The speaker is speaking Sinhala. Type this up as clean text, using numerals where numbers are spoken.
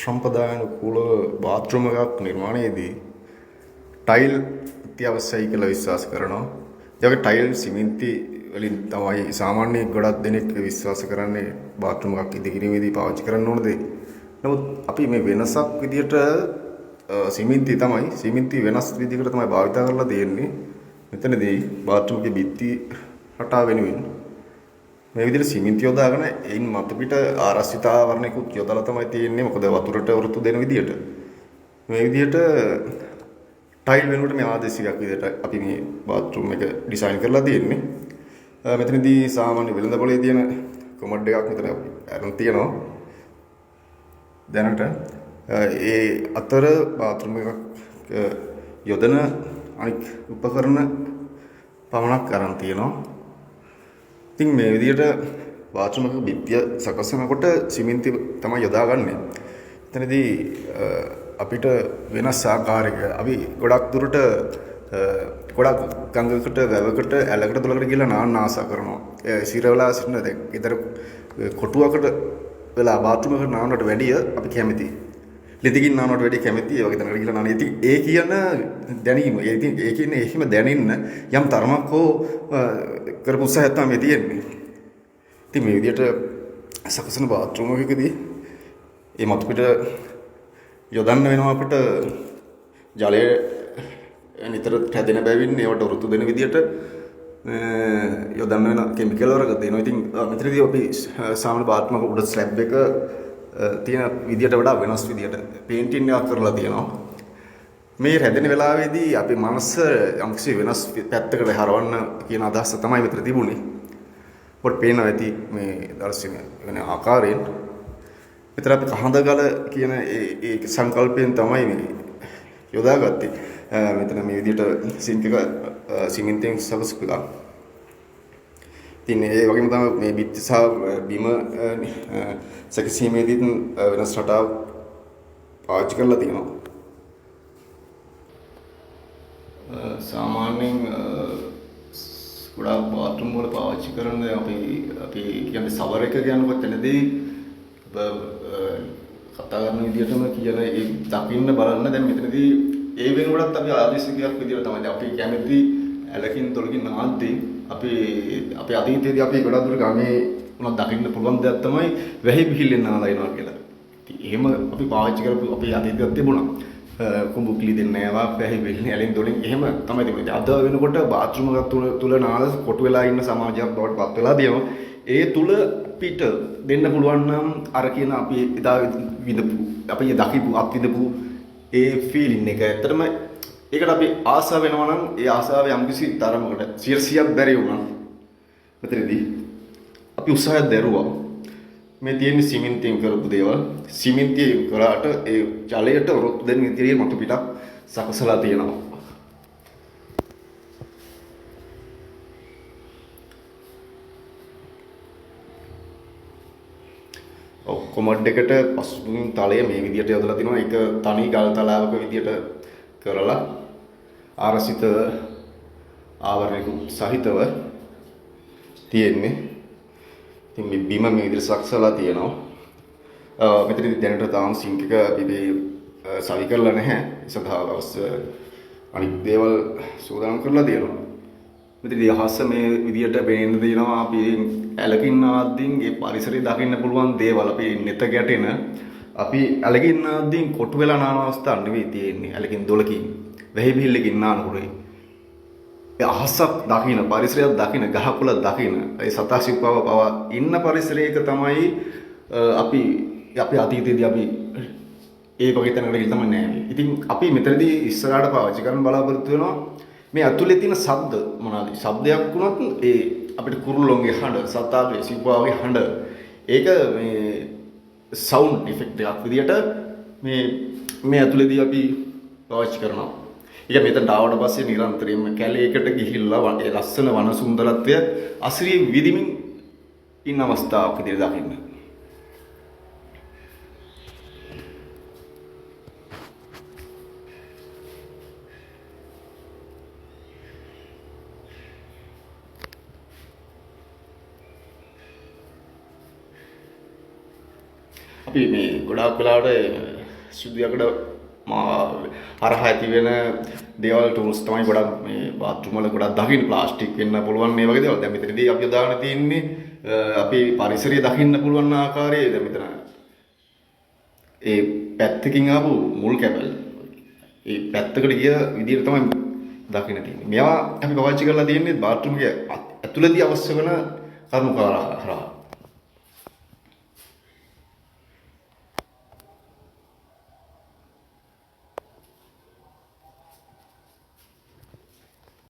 සම්ප්‍රදායානුකූල බාත්රූම් එකක් නිර්මාණයේදී ටයිල් අත්‍යවශ්‍යයි කියලා විශ්වාස කරනවා. ඒ වගේ ටයිල් සිමෙන්ති වලින් තමයි සාමාන්‍ය ගොඩක් දෙනෙක් විශ්වාස කරන්නේ බාත්රූම් එකක් ඉදිකිරීමේදී පාවිච්චි කරන්න ඕන දේ. නමුත් අපි මේ වෙනසක් විදියට සිමෙන්ති වෙනස් විදිහකට තමයි භාවිත කරලා තියෙන්නේ. මෙතනදී බාත්රූම් එකේ බිත්ති රටා වෙනුවෙන් මේ විදිහට සිමෙන්ති යොදාගෙන එයින් මතු පිට ආරක්ෂිත ආවරණයකුත් යොදලා තමයි තියෙන්නේ. මොකද වතුරට වෘතු දෙන විදිහට. මේ විදිහට ටයිල් වෙනුවට මේ ආදේශයක් විදිහට අපි මේ බාත්රූම් එක ඩිසයින් කරලා තියෙන්නේ. මෙතනදී සාමාන්‍ය වෙළඳ පොලේ තියෙන කොමඩ් එකක් මෙතන අරන් තියෙනවා. දැනට ඒ අතර බාත්රූම් එකක් යොදන අනික් උපකරණ පමණක් අරන් තියෙනවා. ඉතින් මේ විදිහට බාත්රූම් එකක බිත්තිය සකසනකොට සිමෙන්ති තමයි යොදාගන්නේ. එතනදී අපිට වෙනස් ආකාරයක අපි ගොඩක් දුරට ගොඩක් ගඟකට වැවකට ඇලකට දොලකට ගිහලා නාන්න ආසා කරනවා. සිරවලා සිටින දැන් ඊතර කොටුවකට වෙලා බාත්රූම් එකකට නාන්නට වැඩිය අපි කැමති. ලෙදකින් නාන්නට වැඩිය කැමති. ඒ වගේ තැනකට ගිහලා නාන්න. ඉතින් ඒ කියන දැනීම ඒ කියන්නේ එහෙම දැනෙන්න යම් තරමක් හෝ කරපු උත්සාහයක් තමයි තියෙන්නේ. ඉතින් මේ විදිහට සකසන බාත්රූම් එකකදී මේ මතු පිට යොදන්න වෙනවා අපිට ජලය නිතර හැදෙන බැවින් ඒවට වෘතු දෙන විදිහට යොදන්න වෙන කිමිකල් වර්ග තියෙනවා. ඉතින් මෙතනදී අපි සාමාන්‍ය බාත්රූම් එක උඩ ස්ලැබ් එක තියෙන විදිහට වඩා වෙනස් විදිහට පේන්ටින් එකක් කරලා තියෙනවා. මේ රැඳෙන වෙලාවේදී අපි මනස යම්කිසි වෙනස් පැත්තකට හරවන්න කියන අදහස තමයි මෙතන තිබුණේ. පොඩ් පේනවා ඇති මේ දර්ශනය වෙන ආකාරයෙන්. මෙතන අපි කහඳගල කියන ඒ සංකල්පයෙන් තමයි මේ යොදාගත්තේ. මෙතන මේ විදිහට සිංක් එක සිමෙන්තියෙන් සකසපුවා. ඉතින් ඒ වගේම තමයි මේ බිත්ති සහ බිම සැකසීමේදී වෙනස් රටාවක් පාවිච්චි කරලා තියෙනවා. සාමාන්‍යයෙන් ගොඩාක් බාත්රූම් වල පාවිච්චි කරන අපි කියන්නේ සවර් එක කියනකොට එතනදී කතා කරන විදිහටම කියන ඒ දකින්න බලන්න දැන් මෙතනදී ඒ වෙනුවටත් අපි ආදේශයක් විදිහට තමයි අපි කැමති ඇලකින් තොලකින් නාද්දී අපි අතීතයේදී අපි ගොඩක් දුර ගමේ උනත් දකින්න පුළුවන් දෙයක් තමයි වැහි පිහිල්ලෙන් නාලා එනවා කියලා. ඉතින් එහෙම අපි පාවිච්චි කරපු අපේ අතීතයක් තිබුණා. කුඹු කිලි දෙන්නේ නැවා වැහි පිහිල්ලෙන් ඇලෙන් තොලින් එහෙම තමයි තිබුණේ. අද වෙනකොට බාත්රූම් එකක් තුල නාලා කොටු වෙලා ඉන්න සමාජයක් බවට පත් වෙලා තියෙනවා. ඒ තුල පිට දෙන්න පුළුවන් නම් අර කියන අපි එදා විඳපු අපි දකිපු අත්විඳපු ඒ ෆීලින් එක ඇත්තටම ඒකට අපි ආසාව වෙනවා නම් ඒ ආසාව යම්කිසි තරමකට 100ක් බැරි වුණා. මෙතනදී අපි උත්සාහයක් දරුවා. මේ තියෙන සිමෙන්තියෙන් කරපු දේවල් සිමෙන්තියෙන් කරාට ඒ ජලයට වෘත් දෙන්න ඉදිරියේ මතු පිටක් සකසලා තියෙනවා. කොමඩ් එකට පසුබිම් තලය මේ විදිහට යොදලා තිනවා. ඒක තනි ගල් තලාවක විදිහට කරලා ආරසිත ආවරණයක සහිතව තියෙන්නේ. ඉතින් මේ බිම මේ විදිහට සකසලා තියෙනවා. මෙතනදී දැනට තාම සිංක් එක අපි සවි කරලා නැහැ. ඒ සඳහා අවශ්‍ය අනිත් දේවල් සූදානම් කරලා තියෙනවා. මෙතනදී අහස මේ විදිහට පේන්න තියෙනවා. අපි ඇලකින් ආද්දීන් ඒ පරිසරය දකින්න පුළුවන් දේවල් අපි නෙත ගැටෙන අපි ඇලකින් ආද්දීන් කොටු වෙලා නාන අවස්ථා නෙවෙයි තියෙන්නේ. ඇලකින් දොලකින් වැහි පිහිල්ලකින් නානකොට ඒ අහසක් දකින්න පරිසරයක් දකින්න ගහකොළ දකින්න ඒ සතා සිව්පාව පවා ඉන්න පරිසරයක තමයි අපි අතීතයේදී අපි ඒ වගේ තැනකට ගිහින් තමයි නෑනේ. ඉතින් අපි මෙතනදී ඉස්සරහට පාවිච්චි කරන්න බලාපොරොත්තු වෙනවා මේ ඇතුලේ තියෙන ශබ්ද මොනවාද? ශබ්දයක් වුණත් ඒ අපිට කුරුල්ලොන්ගේ හඬ, සතාගේ සිව්පාවගේ හඬ ඒක මේ සවුන්ඩ් ඉෆෙක්ට් එකක් විදියට මේ ඇතුලේදී අපි පාවිච්චි කරනවා. ඒක මෙතනට ආවට පස්සේ නිරන්තරයෙන්ම කැලේකට ගිහිල්ලා ඒ ලස්සන වන සුන්දරත්වය අසිරිය විදිමින් ඉන්න අවස්ථාවක් විදියට දකින්න. අපි මේ ගොඩාක් වෙලාවට සුද්ධියකට හරහා ඇති වෙන දේවල් ටූල්ස් තමයි ගොඩක් මේ බාත්රූම් වල ගොඩක් දකින්න ප්ලාස්ටික් වෙන්න පුළුවන් මේ වගේ දේවල්. දැන් මෙතනදී අපි දාන්න තියෙන්නේ අපි පරිසරය දකින්න පුළුවන් ආකාරයේ දැන් මෙතන ඒ පැත්තකින් ආපු මුල් කැබල් ඒ පැත්තකට ගිය විදිහට තමයි දකින්න තියෙන්නේ. මේවා අපි පාවිච්චි කරලා තියෙන්නේ බාත්රූම් එකේ ඇතුළතදී අවශ්‍ය වෙන කරුණු කරා.